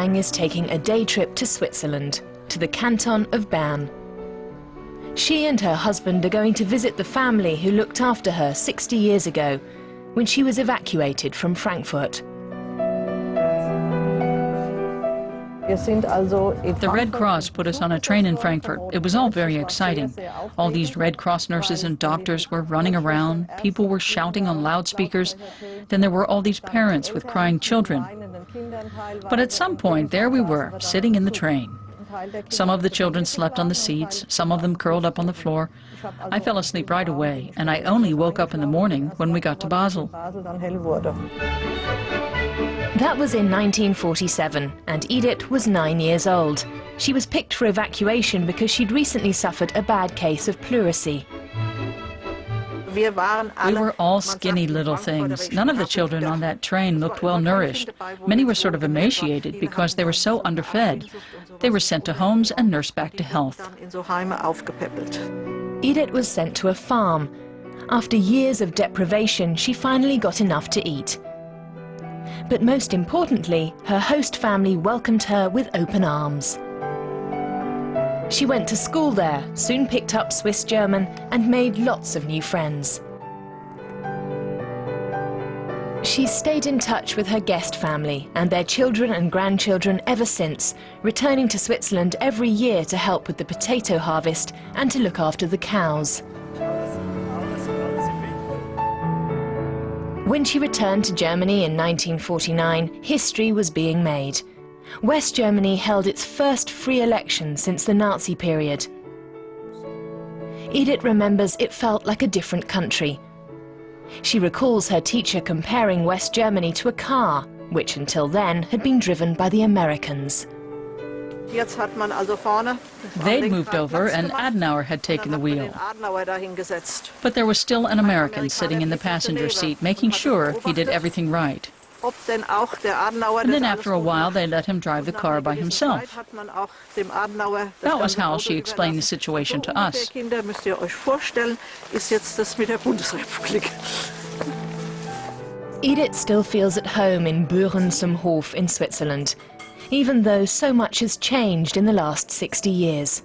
gang is taking a day trip to Switzerland, to the canton of Bern. She and her husband are going to visit the family who looked after her 60 years ago, when she was evacuated from Frankfurt. The Red Cross put us on a train in Frankfurt. It was all very exciting. All these Red Cross nurses and doctors were running around. People were shouting on loudspeakers. Then there were all these parents with crying children. But at some point, there we were, sitting in the train. Some of the children slept on the seats, some of them curled up on the floor. I fell asleep right away, and I only woke up in the morning when we got to Basel. That was in 1947, and Edith was 9 years old. She was picked for evacuation because she'd recently suffered a bad case of pleurisy. We were all skinny little things. None of the children on that train looked well nourished. Many were sort of emaciated because they were so underfed. They were sent to homes and nursed back to health. Edith was sent to a farm. After years of deprivation, she finally got enough to eat. But most importantly, her host family welcomed her with open arms. She went to school there, soon picked up Swiss German, and made lots of new friends. She's stayed in touch with her guest family and their children and grandchildren ever since, returning to Switzerland every year to help with the potato harvest and to look after the cows. When she returned to Germany in 1949, history was being made. West Germany held its first free election since the Nazi period. Edith remembers it felt like a different country. She recalls her teacher comparing West Germany to a car, which until then had been driven by the Americans. They'd moved over and Adenauer had taken the wheel. But there was still an American sitting in the passenger seat, making sure he did everything right. And then after a while, they let him drive the car by himself. That was how she explained the situation to us. Edith still feels at home in Büren zum Hof in Switzerland, even though so much has changed in the last 60 years.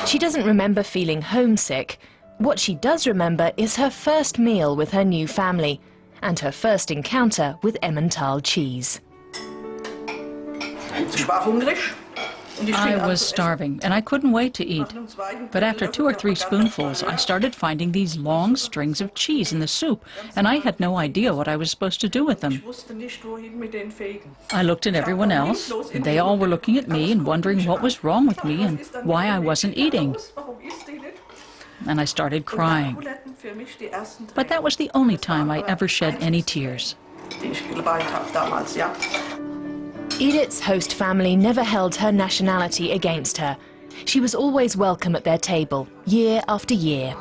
She doesn't remember feeling homesick. What she does remember is her first meal with her new family, and her first encounter with Emmental cheese. I was starving, and I couldn't wait to eat. But after 2 or 3 spoonfuls, I started finding these long strings of cheese in the soup, and I had no idea what I was supposed to do with them. I looked at everyone else, and they all were looking at me and wondering what was wrong with me and why I wasn't eating. And I started crying. But that was the only time I ever shed any tears. Edith's host family never held her nationality against her. She was always welcome at their table, year after year.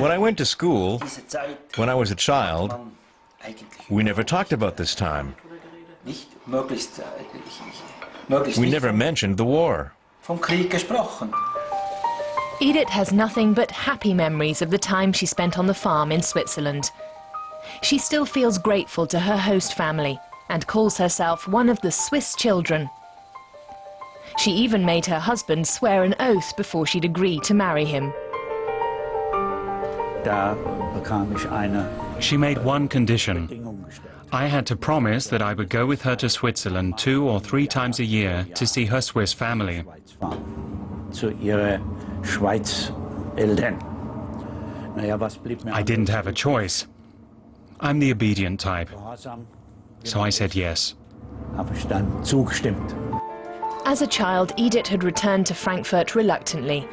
When I went to school, when I was a child, we never talked about this time. We never mentioned the war. Edith has nothing but happy memories of the time she spent on the farm in Switzerland. She still feels grateful to her host family and calls herself one of the Swiss children. She even made her husband swear an oath before she'd agree to marry him. She made one condition. I had to promise that I would go with her to Switzerland 2 or 3 times a year to see her Swiss family. I didn't have a choice. I'm the obedient type. So I said yes. As a child, Edith had returned to Frankfurt reluctantly.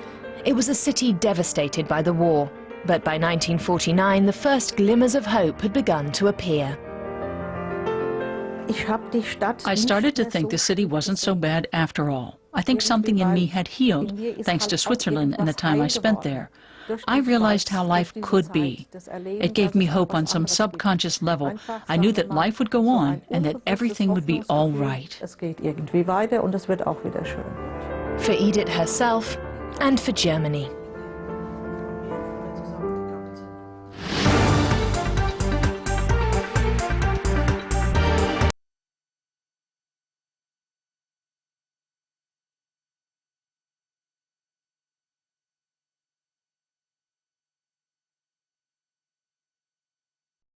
It was a city devastated by the war, but by 1949 the first glimmers of hope had begun to appear. I started to think the city wasn't so bad after all. I think something in me had healed, thanks to Switzerland and the time I spent there. I realized how life could be. It gave me hope on some subconscious level. I knew that life would go on and that everything would be all right. For Edith herself and for Germany.